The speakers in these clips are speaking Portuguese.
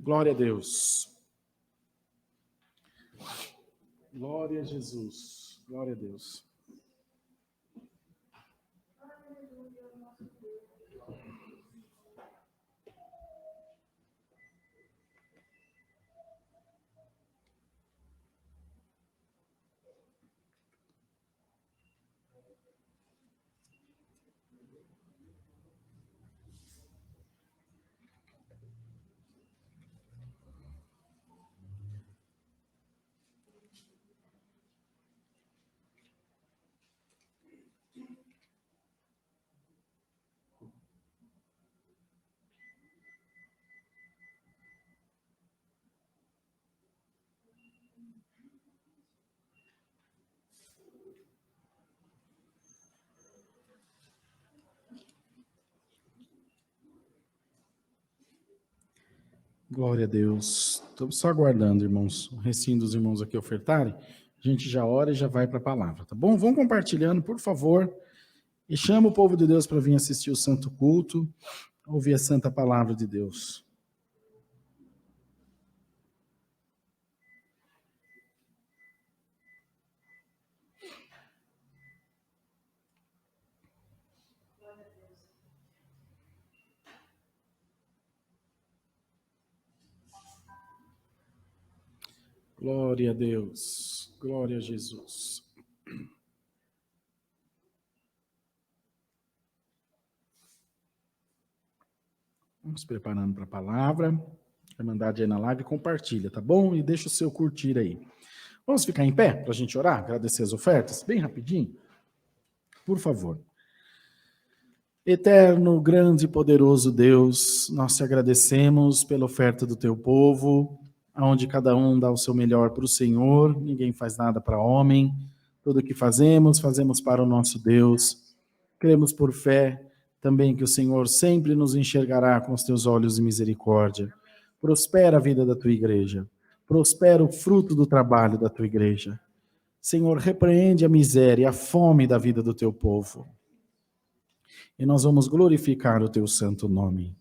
Glória a Deus. Glória a Jesus. Glória a Deus. Glória a Deus. Estou só aguardando, irmãos, o restinho dos irmãos aqui ofertarem. A gente já ora e já vai para a palavra, tá bom? Vão compartilhando, por favor. E chama o povo de Deus para vir assistir o santo culto, ouvir a santa palavra de Deus. Glória a Deus. Glória a Jesus. Vamos preparando para a palavra. A Irmandade aí na live, compartilha, tá bom? E deixa o seu curtir aí. Vamos ficar em pé para a gente orar, agradecer as ofertas? Bem rapidinho. Por favor. Eterno, grande e poderoso Deus, nós te agradecemos pela oferta do teu povo, onde cada um dá o seu melhor para o Senhor, ninguém faz nada para homem, tudo o que fazemos, fazemos para o nosso Deus. Cremos por fé também que o Senhor sempre nos enxergará com os teus olhos de misericórdia. Prospera a vida da tua igreja, prospera o fruto do trabalho da tua igreja. Senhor, repreende a miséria e a fome da vida do teu povo. E nós vamos glorificar o teu santo nome.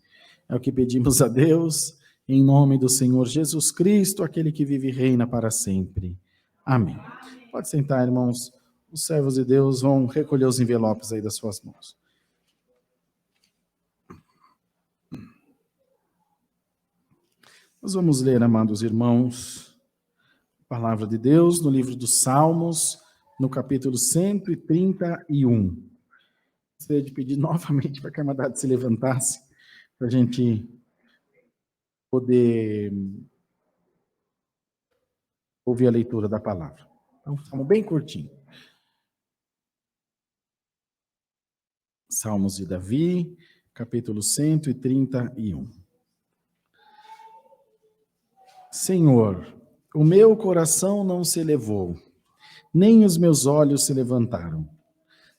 É o que pedimos a Deus, em nome do Senhor Jesus Cristo, aquele que vive e reina para sempre. Amém. Pode sentar, irmãos. Os servos de Deus vão recolher os envelopes aí das suas mãos. Nós vamos ler, amados irmãos, a palavra de Deus no livro dos Salmos, no capítulo 131. Gostaria de pedir novamente para que a Irmandade se levantasse, para a gente poder ouvir a leitura da palavra. Então, salmo bem curtinho. Salmos de Davi, capítulo 131. Senhor, o meu coração não se elevou, nem os meus olhos se levantaram.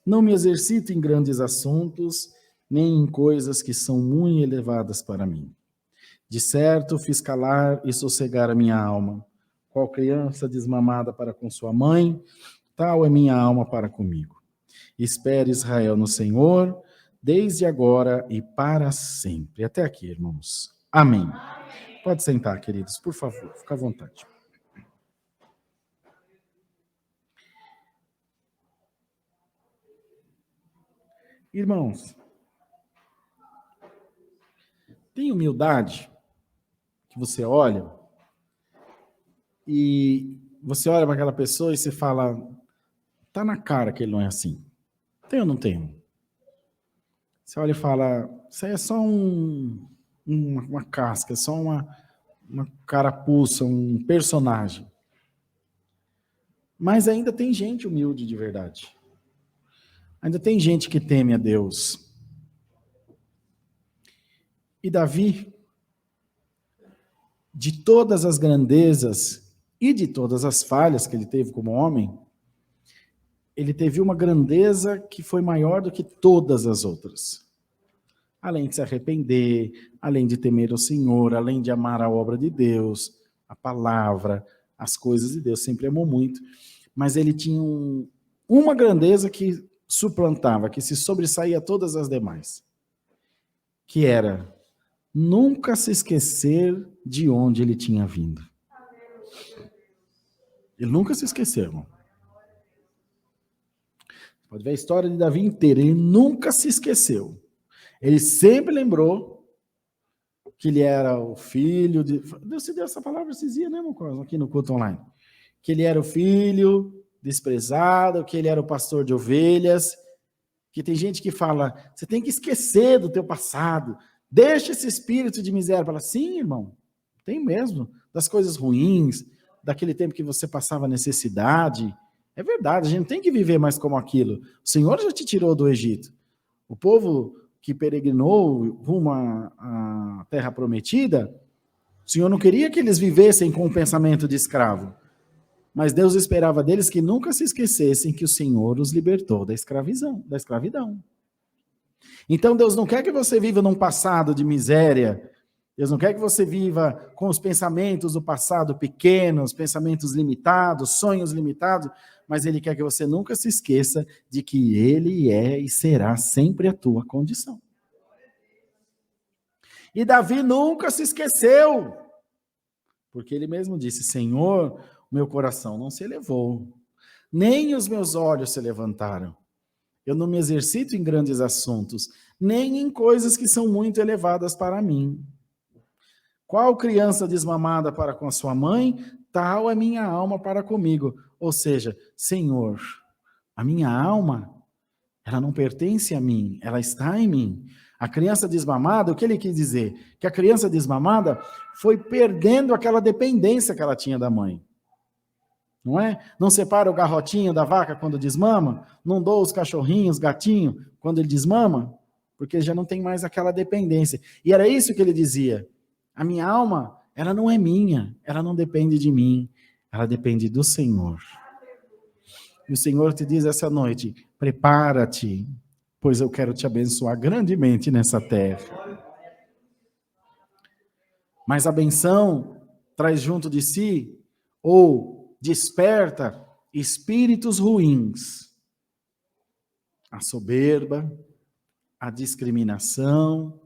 Não me exercito em grandes assuntos, nem em coisas que são muito elevadas para mim. De certo, fiz calar e sossegar a minha alma. Qual criança desmamada para com sua mãe, tal é minha alma para comigo. Espere Israel no Senhor, desde agora e para sempre. Até aqui, irmãos. Amém. Pode sentar, queridos, por favor, fica à vontade. Irmãos, tem humildade que você olha e você olha para aquela pessoa e você fala, tá na cara que ele não é assim. Tem ou não tem? Você olha e fala, isso aí é só uma casca, é só uma carapuça, um personagem. Mas ainda tem gente humilde de verdade. Ainda tem gente que teme a Deus. E Davi, de todas as grandezas e de todas as falhas que ele teve como homem, ele teve uma grandeza que foi maior do que todas as outras. Além de se arrepender, além de temer o Senhor, além de amar a obra de Deus, a palavra, as coisas de Deus, sempre amou muito. Mas ele tinha uma grandeza que suplantava, que se sobressaía todas as demais, que era nunca se esquecer de onde ele tinha vindo. Ele nunca se esqueceu, irmão. Pode ver a história de Davi inteira, ele nunca se esqueceu. Ele sempre lembrou que ele era o filho de... Deus se deu essa palavra esses dias, né, meu coração, aqui no culto online. Que ele era o filho desprezado, que ele era o pastor de ovelhas, que tem gente que fala, você tem que esquecer do teu passado, deixa esse espírito de miséria. Fala, sim, irmão, tem mesmo, das coisas ruins, daquele tempo que você passava necessidade. É verdade, a gente tem que viver mais como aquilo. O Senhor já te tirou do Egito. O povo que peregrinou rumo à terra prometida, o Senhor não queria que eles vivessem com o pensamento de escravo. Mas Deus esperava deles que nunca se esquecessem que o Senhor os libertou da escravidão. Então Deus não quer que você viva num passado de miséria. Deus não quer que você viva com os pensamentos do passado pequenos, pensamentos limitados, sonhos limitados, mas Ele quer que você nunca se esqueça de que Ele é e será sempre a tua condição. E Davi nunca se esqueceu, porque ele mesmo disse, Senhor, meu coração não se elevou, nem os meus olhos se levantaram. Eu não me exercito em grandes assuntos, nem em coisas que são muito elevadas para mim. Qual criança desmamada para com a sua mãe, tal é minha alma para comigo. Ou seja, Senhor, a minha alma, ela não pertence a mim, ela está em mim. A criança desmamada, o que ele quis dizer? Que a criança desmamada foi perdendo aquela dependência que ela tinha da mãe. Não é? Não separa o garrotinho da vaca quando desmama? Não doa os cachorrinhos, gatinho, quando ele desmama? Porque já não tem mais aquela dependência. E era isso que ele dizia. A minha alma, ela não é minha, ela não depende de mim, ela depende do Senhor. E o Senhor te diz essa noite, prepara-te, pois eu quero te abençoar grandemente nessa terra. Mas a benção traz junto de si, ou desperta, espíritos ruins. A soberba, a discriminação.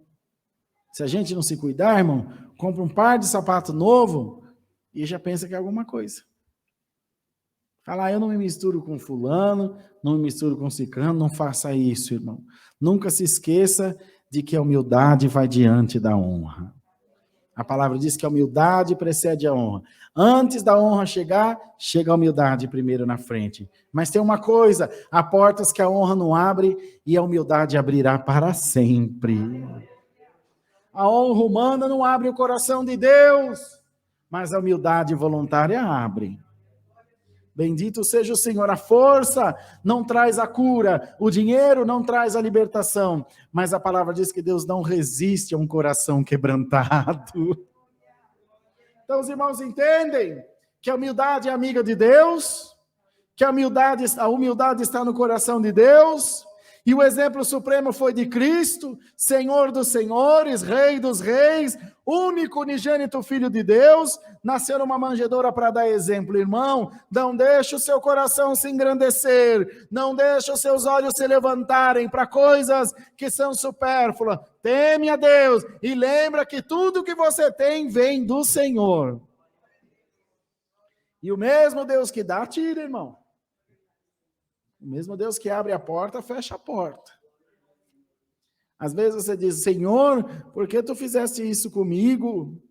Se a gente não se cuidar, irmão, compra um par de sapato novo e já pensa que é alguma coisa. Fala, eu não me misturo com fulano, não me misturo com ciclano, não faça isso, irmão. Nunca se esqueça de que a humildade vai diante da honra. A palavra diz que a humildade precede a honra. Antes da honra chegar, chega a humildade primeiro na frente. Mas tem uma coisa, há portas que a honra não abre e a humildade abrirá para sempre. A honra humana não abre o coração de Deus, mas a humildade voluntária abre. Bendito seja o Senhor. A força não traz a cura, o dinheiro não traz a libertação, mas a palavra diz que Deus não resiste a um coração quebrantado. Então os irmãos entendem que a humildade é amiga de Deus, que a humildade está no coração de Deus, e o exemplo supremo foi de Cristo, Senhor dos senhores, Rei dos reis, único unigênito Filho de Deus, nasceu numa manjedoura para dar exemplo. Irmão, não deixe o seu coração se engrandecer, não deixe os seus olhos se levantarem para coisas que são supérfluas. Teme a Deus e lembra que tudo que você tem vem do Senhor. E o mesmo Deus que dá, tira, irmão. O mesmo Deus que abre a porta, fecha a porta. Às vezes você diz, Senhor, por que tu fizeste isso comigo?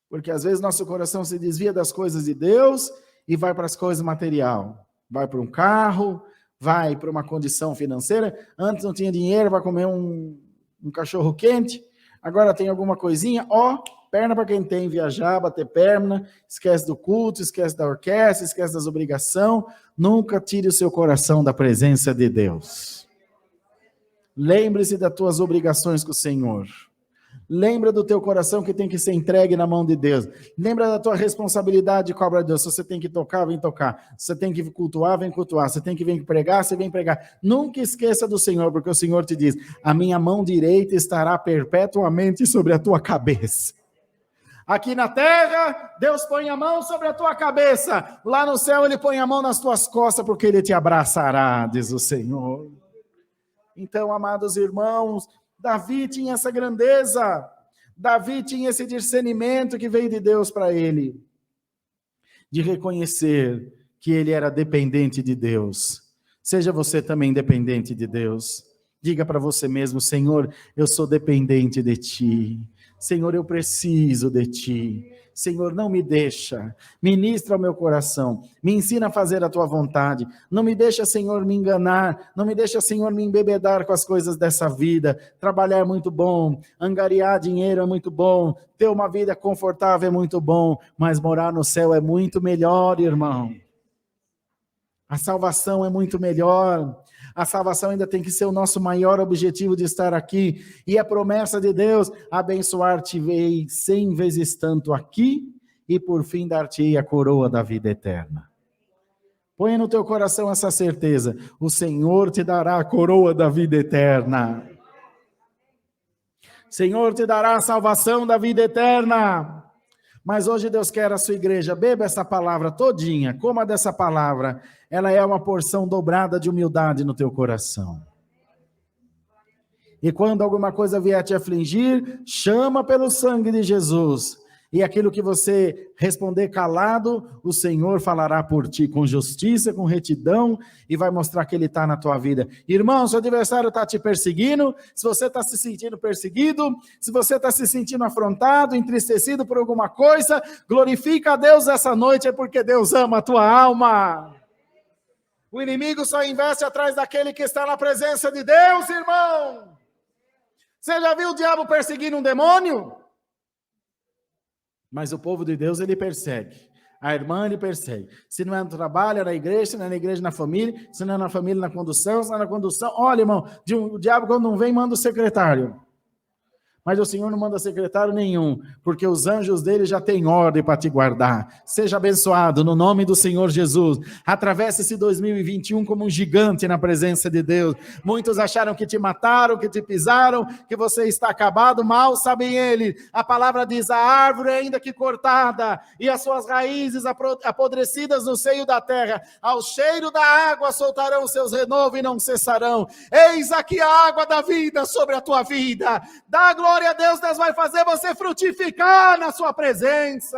Porque às vezes nosso coração se desvia das coisas de Deus e vai para as coisas material. Vai para um carro, vai para uma condição financeira. Antes não tinha dinheiro para comer um cachorro quente, agora tem alguma coisinha, perna para quem tem, viajar, bater perna, esquece do culto, esquece da orquestra, esquece das obrigações. Nunca tire o seu coração da presença de Deus. Lembre-se das tuas obrigações com o Senhor. Lembra do teu coração que tem que ser entregue na mão de Deus. Lembra da tua responsabilidade com a obra de Deus. Se você tem que tocar, vem tocar. Se você tem que cultuar, vem cultuar. Se você tem que vir pregar, você vem pregar. Nunca esqueça do Senhor, porque o Senhor te diz, a minha mão direita estará perpetuamente sobre a tua cabeça. Aqui na terra, Deus põe a mão sobre a tua cabeça. Lá no céu, Ele põe a mão nas tuas costas, porque Ele te abraçará, diz o Senhor. Então, amados irmãos, Davi tinha essa grandeza. Davi tinha esse discernimento que veio de Deus para ele, de reconhecer que ele era dependente de Deus. Seja você também dependente de Deus. Diga para você mesmo: Senhor, eu sou dependente de Ti. Senhor, eu preciso de Ti. Senhor, não me deixa, ministra o meu coração, me ensina a fazer a Tua vontade, não me deixa, Senhor, me enganar, não me deixa, Senhor, me embebedar com as coisas dessa vida. Trabalhar é muito bom, angariar dinheiro é muito bom, ter uma vida confortável é muito bom, mas morar no céu é muito melhor, irmão. A salvação é muito melhor. A salvação ainda tem que ser o nosso maior objetivo de estar aqui. E a promessa de Deus: abençoar-te-ei 100 vezes tanto aqui, e por fim dar-te-ei a coroa da vida eterna. Põe no teu coração essa certeza: o Senhor te dará a coroa da vida eterna. Senhor te dará a salvação da vida eterna. Mas hoje Deus quer a sua igreja, beba essa palavra todinha, coma dessa palavra, ela é uma porção dobrada de humildade no teu coração. E quando alguma coisa vier te afligir, chama pelo sangue de Jesus. E aquilo que você responder calado, o Senhor falará por ti com justiça, com retidão, e vai mostrar que Ele está na tua vida. Irmão, seu adversário está te perseguindo, se você está se sentindo perseguido, se você está se sentindo afrontado, entristecido por alguma coisa, glorifica a Deus essa noite, é porque Deus ama a tua alma. O inimigo só investe atrás daquele que está na presença de Deus, irmão. Você já viu o diabo perseguindo um demônio? Mas o povo de Deus, ele persegue. A irmã, ele persegue. Se não é no trabalho, é na igreja, se não é na igreja, na família, se não é na família, na condução, se não é na condução. Olha, irmão, o diabo quando não vem, manda o secretário. Mas o Senhor não manda secretário nenhum, porque os anjos dele já têm ordem para te guardar. Seja abençoado no nome do Senhor Jesus. Atravesse esse 2021 como um gigante na presença de Deus. Muitos acharam que te mataram, que te pisaram, que você está acabado. Mal sabem eles. A palavra diz: a árvore ainda que cortada e as suas raízes apodrecidas no seio da terra, ao cheiro da água soltarão os seus renovos e não cessarão. Eis aqui a água da vida sobre a tua vida. Dá glória a Deus, Deus vai fazer você frutificar na sua presença.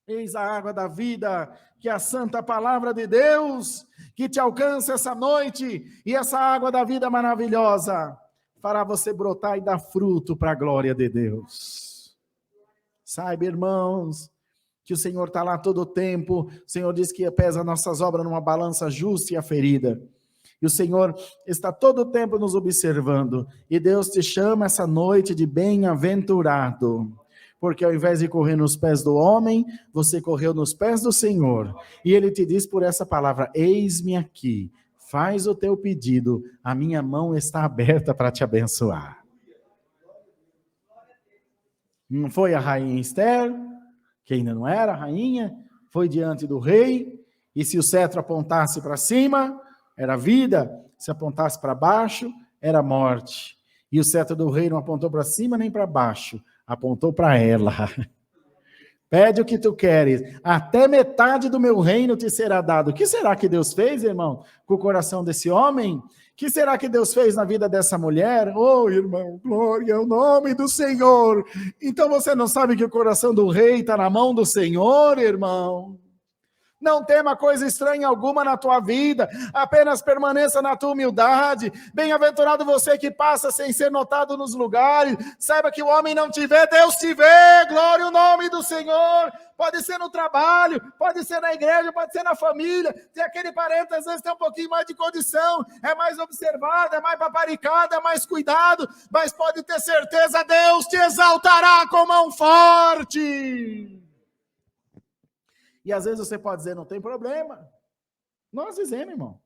Eis a água da vida, que é a santa palavra de Deus, que te alcança essa noite, e essa água da vida maravilhosa fará você brotar e dar fruto para a glória de Deus. Saiba, irmãos, que o Senhor está lá todo o tempo. O Senhor diz que pesa nossas obras numa balança justa e aferida. E o Senhor está todo o tempo nos observando. E Deus te chama essa noite de bem-aventurado. Porque ao invés de correr nos pés do homem, você correu nos pés do Senhor. E Ele te diz por essa palavra: eis-me aqui, faz o teu pedido, a minha mão está aberta para te abençoar. Não foi a rainha Esther, que ainda não era rainha, foi diante do rei, e se o cetro apontasse para cima, era vida, se apontasse para baixo, era morte. E o cetro do rei não apontou para cima nem para baixo, apontou para ela. Pede o que tu queres, até metade do meu reino te será dado. O que será que Deus fez, irmão, com o coração desse homem? O que será que Deus fez na vida dessa mulher? Oh, irmão, glória ao nome do Senhor. Então você não sabe que o coração do rei está na mão do Senhor, irmão? Não tema coisa estranha alguma na tua vida, apenas permaneça na tua humildade. Bem-aventurado você que passa sem ser notado nos lugares. Saiba que o homem não te vê, Deus te vê. Glória ao nome do Senhor. Pode ser no trabalho, pode ser na igreja, pode ser na família. Tem aquele parente, às vezes tem um pouquinho mais de condição, é mais observado, é mais paparicado, é mais cuidado, mas pode ter certeza, Deus te exaltará com mão forte. E às vezes você pode dizer: não tem problema. Nós dizemos, irmão,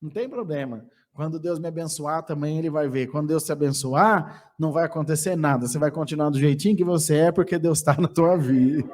não tem problema. Quando Deus me abençoar, também Ele vai ver. Quando Deus te abençoar, não vai acontecer nada. Você vai continuar do jeitinho que você é, porque Deus está na tua vida.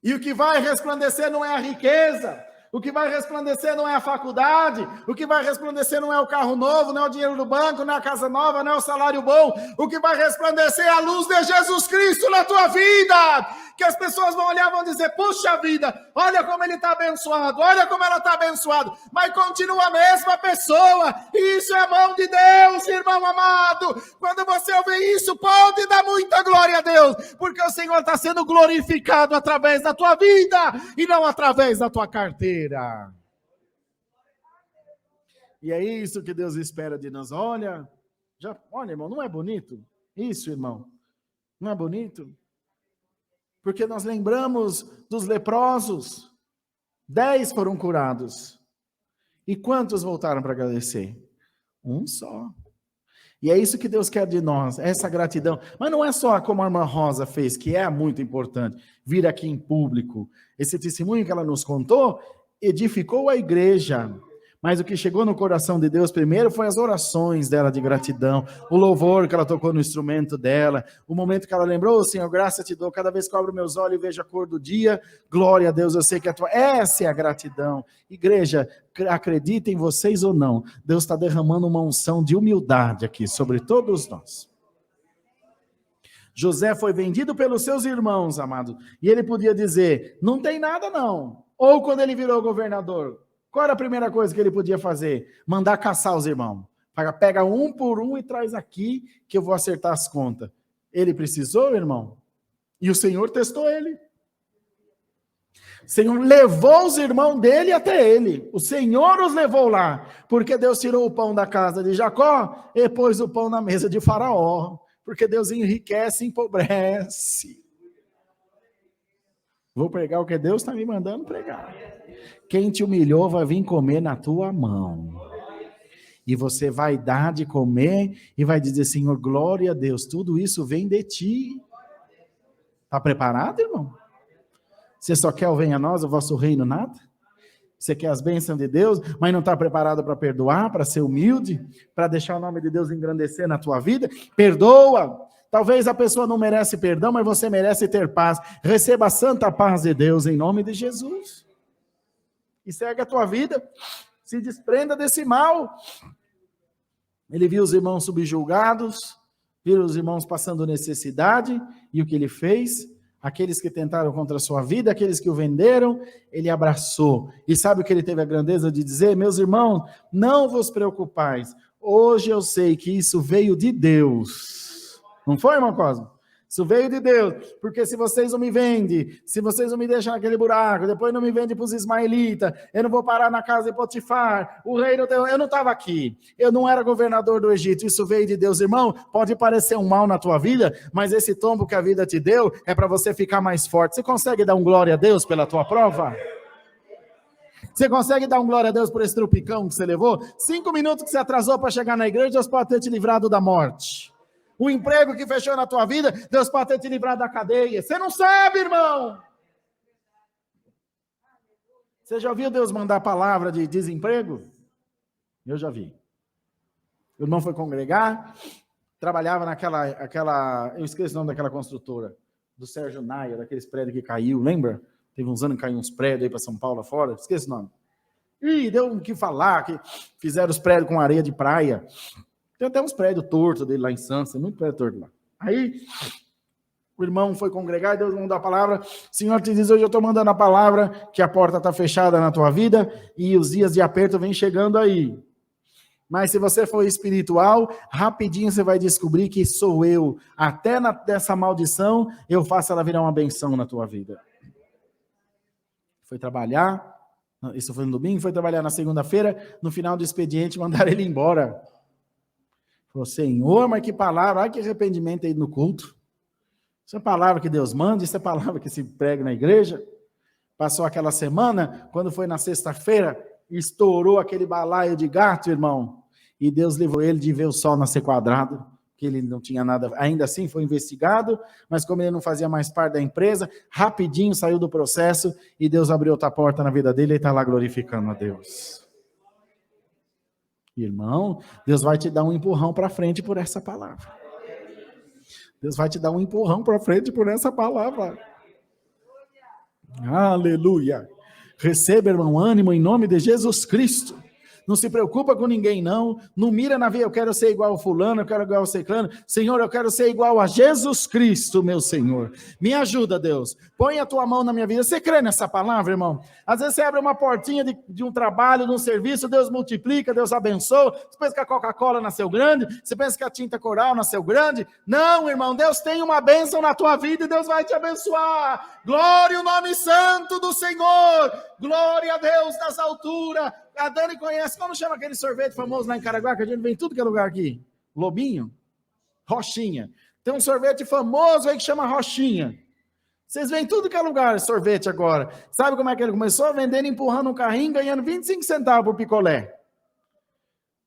E o que vai resplandecer não é a riqueza. O que vai resplandecer não é a faculdade, o que vai resplandecer não é o carro novo, não é o dinheiro do banco, não é a casa nova, não é o salário bom. O que vai resplandecer é a luz de Jesus Cristo na tua vida. Que as pessoas vão olhar e vão dizer, puxa vida, olha como ele está abençoado, olha como ela está abençoada, mas continua a mesma pessoa. E isso é a mão de Deus, irmão amado. Quando você ouvir isso, pode dar muita glória a Deus, porque o Senhor está sendo glorificado através da tua vida e não através da tua carteira. E é isso que Deus espera de nós. Olha, irmão, não é bonito? Isso, irmão, não é bonito? Porque nós lembramos dos leprosos, 10 foram curados. E quantos voltaram para agradecer? Um só. E é isso que Deus quer de nós, essa gratidão. Mas não é só como a irmã Rosa fez, que é muito importante, vir aqui em público. Esse testemunho que ela nos contou, edificou a igreja. Mas o que chegou no coração de Deus primeiro foi as orações dela de gratidão, o louvor que ela tocou no instrumento dela, o momento que ela lembrou, Senhor, graça te dou, cada vez que eu abro meus olhos e vejo a cor do dia, glória a Deus, eu sei que a tua... Essa é a gratidão. Igreja, acreditem vocês ou não, Deus está derramando uma unção de humildade aqui sobre todos nós. José foi vendido pelos seus irmãos, amado, e ele podia dizer, não tem nada não. Ou quando ele virou governador, qual era a primeira coisa que ele podia fazer? Mandar caçar os irmãos. Pega um por um e traz aqui que eu vou acertar as contas. Ele precisou, irmão? E o Senhor testou ele. O Senhor levou os irmãos dele até ele. O Senhor os levou lá. Porque Deus tirou o pão da casa de Jacó e pôs o pão na mesa de Faraó. Porque Deus enriquece e empobrece. Vou pregar o que Deus está me mandando pregar. Quem te humilhou vai vir comer na tua mão. E você vai dar de comer e vai dizer, Senhor, glória a Deus, tudo isso vem de ti. Está preparado, irmão? Você só quer o venha a nós, o vosso reino, nada? Você quer as bênçãos de Deus, mas não está preparado para perdoar, para ser humilde, para deixar o nome de Deus engrandecer na tua vida? Perdoa. Talvez a pessoa não merece perdão, mas você merece ter paz. Receba a santa paz de Deus em nome de Jesus. E segue a tua vida, se desprenda desse mal. Ele viu os irmãos subjugados, viu os irmãos passando necessidade, e o que ele fez? Aqueles que tentaram contra a sua vida, aqueles que o venderam, ele abraçou. E sabe o que ele teve a grandeza de dizer? Meus irmãos, não vos preocupais, hoje eu sei que isso veio de Deus. Não foi, irmão Cosmo? Isso veio de Deus, porque se vocês não me vendem, se vocês não me deixam naquele buraco, depois não me vendem para os ismaelitas, eu não vou parar na casa de Potifar, o rei eu não estava aqui, eu não era governador do Egito, isso veio de Deus, irmão. Pode parecer um mal na tua vida, mas esse tombo que a vida te deu é para você ficar mais forte. Você consegue dar um glória a Deus pela tua prova? Você consegue dar um glória a Deus por esse trupicão que você levou? 5 minutos que você atrasou para chegar na igreja, Deus pode ter te livrado da morte. O emprego que fechou na tua vida, Deus pode ter te livrado da cadeia. Você não sabe, irmão. Você já ouviu Deus mandar a palavra de desemprego? Eu já vi. O irmão foi congregar, trabalhava naquela, eu esqueci o nome daquela construtora, do Sérgio Naia, daqueles prédios que caiu, lembra? Teve uns anos que caiu uns prédios aí para São Paulo afora, esqueci o nome. E deu o que falar, que fizeram os prédios com areia de praia. Tem até uns prédios tortos dele lá em Santos, tem muito prédio torto lá. Aí, o irmão foi congregar e Deus mandou a palavra. Senhor te diz, hoje eu estou mandando a palavra que a porta está fechada na tua vida e os dias de aperto vêm chegando aí. Mas se você for espiritual, rapidinho você vai descobrir que sou eu. Até dessa maldição, eu faço ela virar uma benção na tua vida. Foi trabalhar, isso foi no domingo, foi trabalhar na segunda-feira, no final do expediente mandaram ele embora. Falou, Senhor, mas que palavra, ai que arrependimento aí no culto. Isso é palavra que Deus manda, isso é palavra que se prega na igreja. Passou aquela semana, quando foi na sexta-feira, estourou aquele balaio de gato, irmão. E Deus livrou ele de ver o sol nascer quadrado, que ele não tinha nada, ainda assim foi investigado, mas como ele não fazia mais parte da empresa, rapidinho saiu do processo e Deus abriu outra porta na vida dele e está lá glorificando a Deus. Irmão, Deus vai te dar um empurrão para frente por essa palavra. Deus vai te dar um empurrão para frente por essa palavra. Aleluia. Receba, irmão, ânimo em nome de Jesus Cristo. Não se preocupa com ninguém, não mira na vida, eu quero ser igual ao fulano, eu quero igual ao ciclano. Senhor, eu quero ser igual a Jesus Cristo, meu Senhor. Me ajuda, Deus. Põe a tua mão na minha vida. Você crê nessa palavra, irmão? Às vezes você abre uma portinha de um trabalho, de um serviço, Deus multiplica, Deus abençoa. Você pensa que a Coca-Cola nasceu grande? Você pensa que a tinta coral nasceu grande? Não, irmão, Deus tem uma bênção na tua vida e Deus vai te abençoar. Glória ao nome santo do Senhor. Glória a Deus nas alturas. A Dani conhece, como chama aquele sorvete famoso lá em Caraguá, que a gente vem em tudo que é lugar aqui? Lobinho? Rochinha. Tem um sorvete famoso aí que chama Rochinha. Vocês veem tudo que é lugar, sorvete agora. Sabe como é que ele começou? Vendendo, empurrando um carrinho, ganhando 25 centavos por picolé.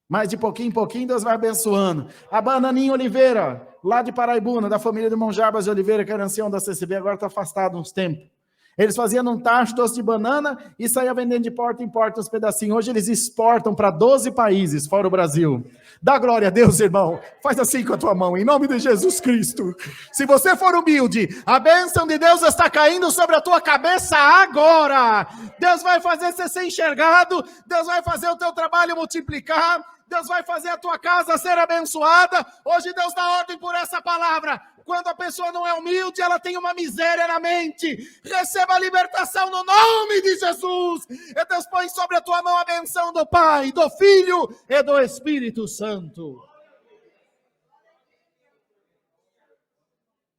Mas de pouquinho em pouquinho Deus vai abençoando. A Bananinha Oliveira, lá de Paraibuna, da família do irmão Jarbas de Oliveira, que era ancião da CCB, agora está afastado uns tempos. Eles faziam um tacho doce de banana e saíam vendendo de porta em porta uns pedacinhos. Hoje eles exportam para 12 países, fora o Brasil. Dá glória a Deus, irmão. Faz assim com a tua mão, em nome de Jesus Cristo. Se você for humilde, a bênção de Deus está caindo sobre a tua cabeça agora. Deus vai fazer você ser enxergado. Deus vai fazer o teu trabalho multiplicar. Deus vai fazer a tua casa ser abençoada. Hoje Deus dá ordem por essa palavra. Quando a pessoa não é humilde, ela tem uma miséria na mente. Receba a libertação no nome de Jesus. E Deus põe sobre a tua mão a benção do Pai, do Filho e do Espírito Santo.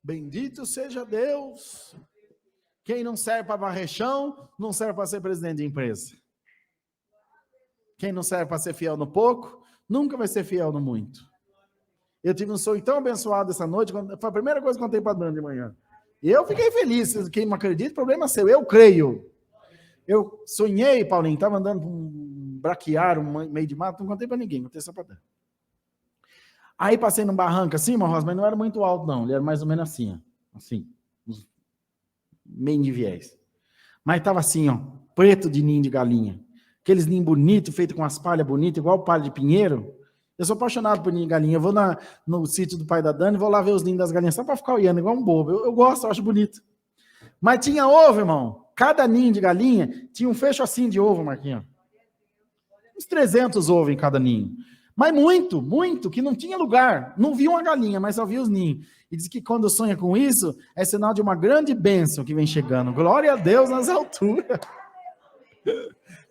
Bendito seja Deus. Quem não serve para varrer chão, não serve para ser presidente de empresa. Quem não serve para ser fiel no pouco, nunca vai ser fiel no muito. Eu tive um sonho tão abençoado essa noite, foi a primeira coisa que eu contei para a Dani de manhã. E eu fiquei feliz, quem não acredita, o problema é seu, eu creio. Eu sonhei, Paulinho, estava andando por um braquiário, um meio de mato, não contei para ninguém, contei só para Dani. Aí passei num barranco assim, Rosa, mas não era muito alto não, ele era mais ou menos assim, ó, assim, meio de viés. Mas estava assim, ó, preto de ninho de galinha. Aqueles ninhos bonitos, feitos com as palhas bonitas, igual palha de pinheiro. Eu sou apaixonado por ninho de galinha. Eu vou no sítio do pai da Dani, vou lá ver os ninhos das galinhas, só para ficar olhando, igual um bobo. Eu gosto, eu acho bonito. Mas tinha ovo, irmão. Cada ninho de galinha tinha um fecho assim de ovo, Marquinhos. Uns 300 ovos em cada ninho. Mas muito, muito, que não tinha lugar. Não via uma galinha, mas só via os ninhos. E diz que quando sonha com isso, é sinal de uma grande bênção que vem chegando. Glória a Deus nas alturas.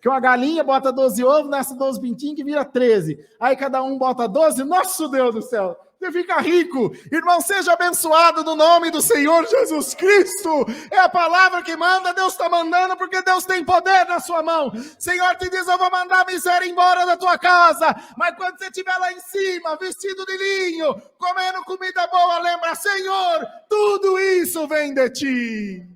Que uma galinha bota 12 ovos, nasce 12 pintinhos, que vira 13. Aí cada um bota 12, nosso Deus do céu, você fica rico. Irmão, seja abençoado no nome do Senhor Jesus Cristo. É a palavra que manda, Deus está mandando, porque Deus tem poder na sua mão. Senhor te diz, eu vou mandar a miséria embora da tua casa. Mas quando você estiver lá em cima, vestido de linho, comendo comida boa, lembra, Senhor, tudo isso vem de ti.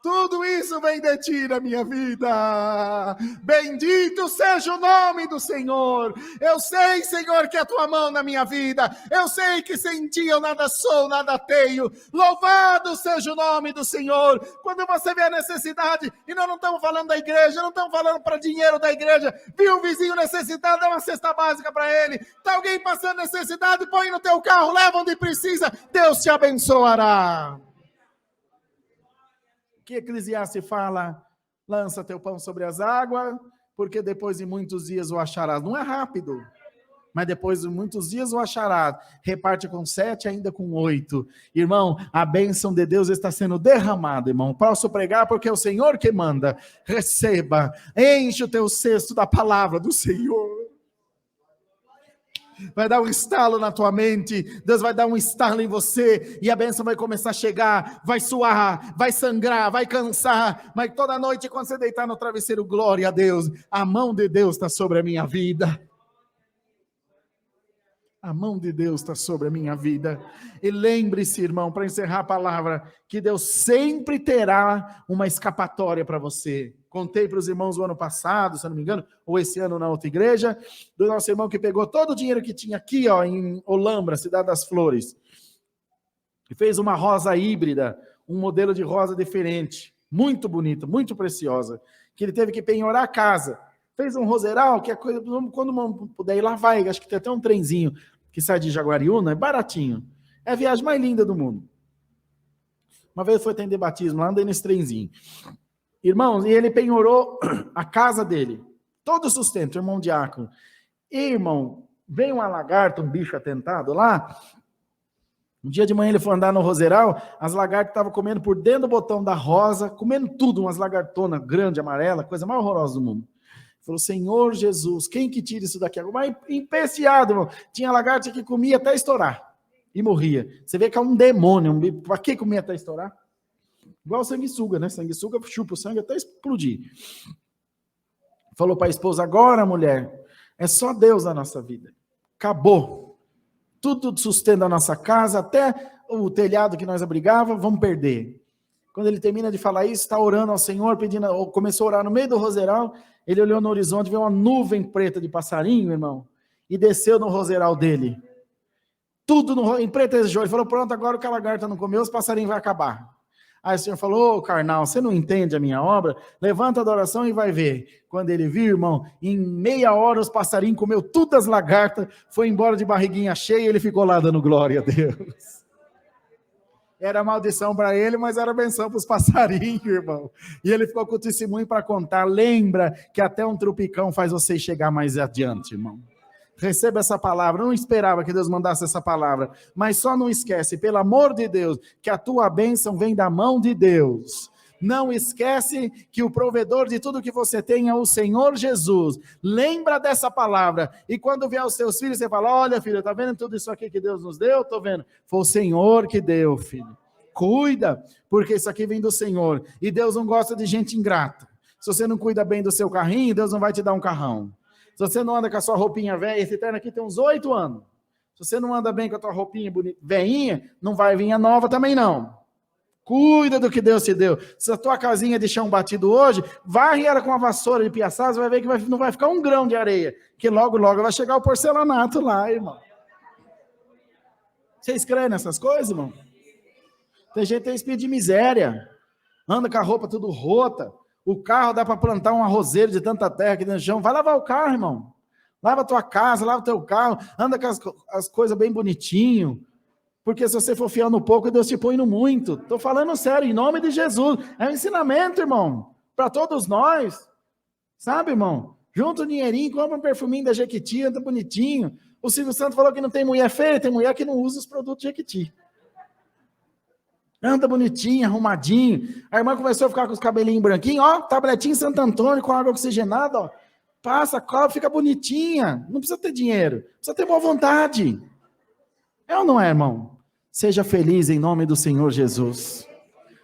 Tudo isso vem de ti na minha vida. Bendito seja o nome do Senhor. Eu sei, Senhor, que é a tua mão na minha vida. Eu sei que sem ti eu nada sou, nada tenho. Louvado seja o nome do Senhor. Quando você vê a necessidade, e nós não estamos falando da igreja, não estamos falando para dinheiro da igreja. Viu um vizinho necessitado, dá uma cesta básica para ele. Está alguém passando necessidade, põe no teu carro, leva onde precisa. Deus te abençoará. Que Eclesiastes fala, lança teu pão sobre as águas, porque depois de muitos dias o acharás. Não é rápido, mas depois de muitos dias o acharás. Reparte com 7, ainda com 8. Irmão, a bênção de Deus está sendo derramada, irmão. Posso pregar porque é o Senhor que manda. Receba, enche o teu cesto da palavra do Senhor. Vai dar um estalo na tua mente, Deus vai dar um estalo em você, e a bênção vai começar a chegar, vai suar, vai sangrar, vai cansar, mas toda noite quando você deitar no travesseiro, glória a Deus, a mão de Deus está sobre a minha vida. A mão de Deus está sobre a minha vida. E lembre-se, irmão, para encerrar a palavra, que Deus sempre terá uma escapatória para você. Contei para os irmãos o ano passado, se eu não me engano, ou esse ano na outra igreja, do nosso irmão que pegou todo o dinheiro que tinha aqui, ó, em Olambra, Cidade das Flores, e fez uma rosa híbrida, um modelo de rosa diferente, muito bonita, muito preciosa, que ele teve que penhorar a casa. Fez um roseral, que é coisa, quando puder ir lá, vai, acho que tem até um trenzinho que sai de Jaguariúna, é baratinho. É a viagem mais linda do mundo. Uma vez foi atender batismo lá, andei nesse trenzinho. Irmãos, e ele penhorou a casa dele, todo o sustento, irmão diácono. E, irmão, veio uma lagarta, um bicho atentado lá. Um dia de manhã ele foi andar no roseral, as lagartas estavam comendo por dentro do botão da rosa, comendo tudo, umas lagartonas grandes, amarela, coisa mais horrorosa do mundo. Ele falou, Senhor Jesus, quem que tira isso daqui? Mas empeciado, irmão. Tinha lagarta que comia até estourar e morria. Você vê que é um demônio, para que comia até estourar? Igual sanguessuga, né? Sanguessuga chupa o sangue até explodir. Falou para a esposa, agora, mulher, é só Deus na nossa vida. Acabou. Tudo sustenta a nossa casa, até o telhado que nós abrigava, vamos perder. Quando ele termina de falar isso, está orando ao Senhor, começou a orar no meio do roseral, ele olhou no horizonte, viu uma nuvem preta de passarinho, irmão, e desceu no roseral dele. Tudo empretejou, ele falou, pronto, agora o que a lagarta não comeu, os passarinhos vão acabar. Aí o Senhor falou, ô carnal, você não entende a minha obra? Levanta a adoração e vai ver. Quando ele viu, irmão, em meia hora os passarinhos comeu todas as lagartas, foi embora de barriguinha cheia e ele ficou lá dando glória a Deus. Era maldição para ele, mas era benção para os passarinhos, irmão. E ele ficou com o testemunho para contar. Lembra que até um trupicão faz você chegar mais adiante, irmão. Receba essa palavra, eu não esperava que Deus mandasse essa palavra, mas só não esquece, pelo amor de Deus, que a tua bênção vem da mão de Deus. Não esquece que o provedor de tudo que você tem é o Senhor Jesus. Lembra dessa palavra, e quando vier os seus filhos, você fala, olha filho, tá vendo tudo isso aqui que Deus nos deu? Tô vendo, foi o Senhor que deu, filho. Cuida, porque isso aqui vem do Senhor, e Deus não gosta de gente ingrata. Se você não cuida bem do seu carrinho, Deus não vai te dar um carrão. Se você não anda com a sua roupinha velha, esse terno aqui tem uns 8 anos. Se você não anda bem com a tua roupinha velhinha, não vai vir a nova também não. Cuida do que Deus te deu. Se a tua casinha é de chão batido hoje, varre ela com a vassoura de piaçá, você vai ver que não vai ficar um grão de areia, que logo, logo vai chegar o porcelanato lá, irmão. Vocês creem nessas coisas, irmão? Tem gente que tem espírito de miséria, anda com a roupa tudo rota. O carro dá para plantar um arrozeiro de tanta terra aqui dentro do chão. Vai lavar o carro, irmão. Lava a tua casa, lava o teu carro. Anda com as coisas bem bonitinho. Porque se você for fiel no pouco, Deus te põe no muito. Estou falando sério, em nome de Jesus. É um ensinamento, irmão. Para todos nós. Sabe, irmão? Junta o dinheirinho, compra um perfuminho da Jequiti, anda bonitinho. O Silvio Santos falou que não tem mulher feia, tem mulher que não usa os produtos Jequiti. Anda bonitinho, arrumadinho. A irmã começou a ficar com os cabelinhos branquinhos, ó, tabletinho Santo Antônio com água oxigenada, ó. Passa, cola, fica bonitinha. Não precisa ter dinheiro, precisa ter boa vontade. É ou não é, irmão? Seja feliz em nome do Senhor Jesus.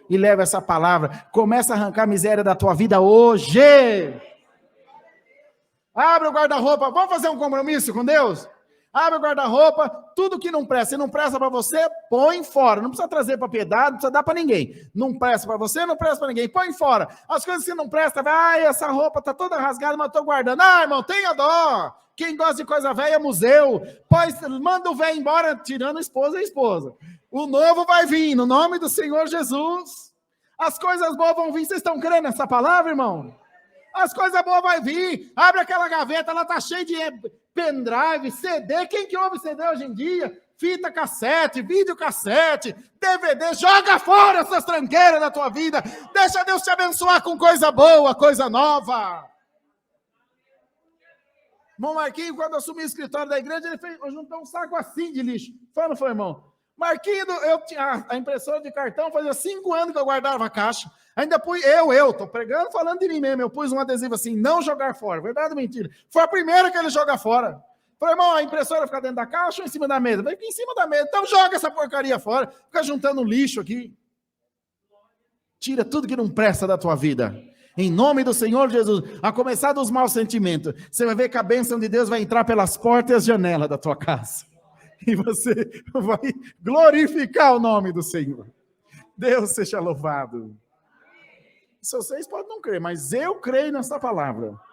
E leva essa palavra. Começa a arrancar a miséria da tua vida hoje. Abre o guarda-roupa. Vamos fazer um compromisso com Deus? Abre o guarda-roupa, tudo que não presta, se não presta para você, põe fora. Não precisa trazer para piedade, não precisa dar para ninguém. Não presta para você, não presta para ninguém, põe fora. As coisas que não prestam, essa roupa está toda rasgada, mas estou guardando. Ah, irmão, tenha dó. Quem gosta de coisa velha é museu. Pois, manda o velho embora, tirando a esposa e a esposa. O novo vai vir, no nome do Senhor Jesus. As coisas boas vão vir. Vocês estão crendo nessa palavra, irmão? As coisas boas vão vir. Abre aquela gaveta, ela está cheia de pendrive, CD. Quem que ouve CD hoje em dia? Fita cassete, videocassete, DVD. Joga fora essas tranqueiras da tua vida. Deixa Deus te abençoar com coisa boa, coisa nova. Irmão Marquinhos, quando assumiu o escritório da igreja, ele juntou um saco assim de lixo. Foi ou não foi, irmão? Marquinhos, eu tinha a impressora de cartão, fazia 5 anos que eu guardava a caixa. Ainda pus, tô pregando, falando de mim mesmo, eu pus um adesivo assim, não jogar fora. Verdade ou mentira? Foi a primeira que ele joga fora. Falei, irmão, a impressora fica dentro da caixa ou em cima da mesa? Falei, fica em cima da mesa. Então joga essa porcaria fora. Fica juntando lixo aqui. Tira tudo que não presta da tua vida. Em nome do Senhor Jesus, a começar dos maus sentimentos. Você vai ver que a bênção de Deus vai entrar pelas portas e as janelas da tua casa. E você vai glorificar o nome do Senhor. Deus seja louvado. Se vocês podem não crer, mas eu creio nessa palavra.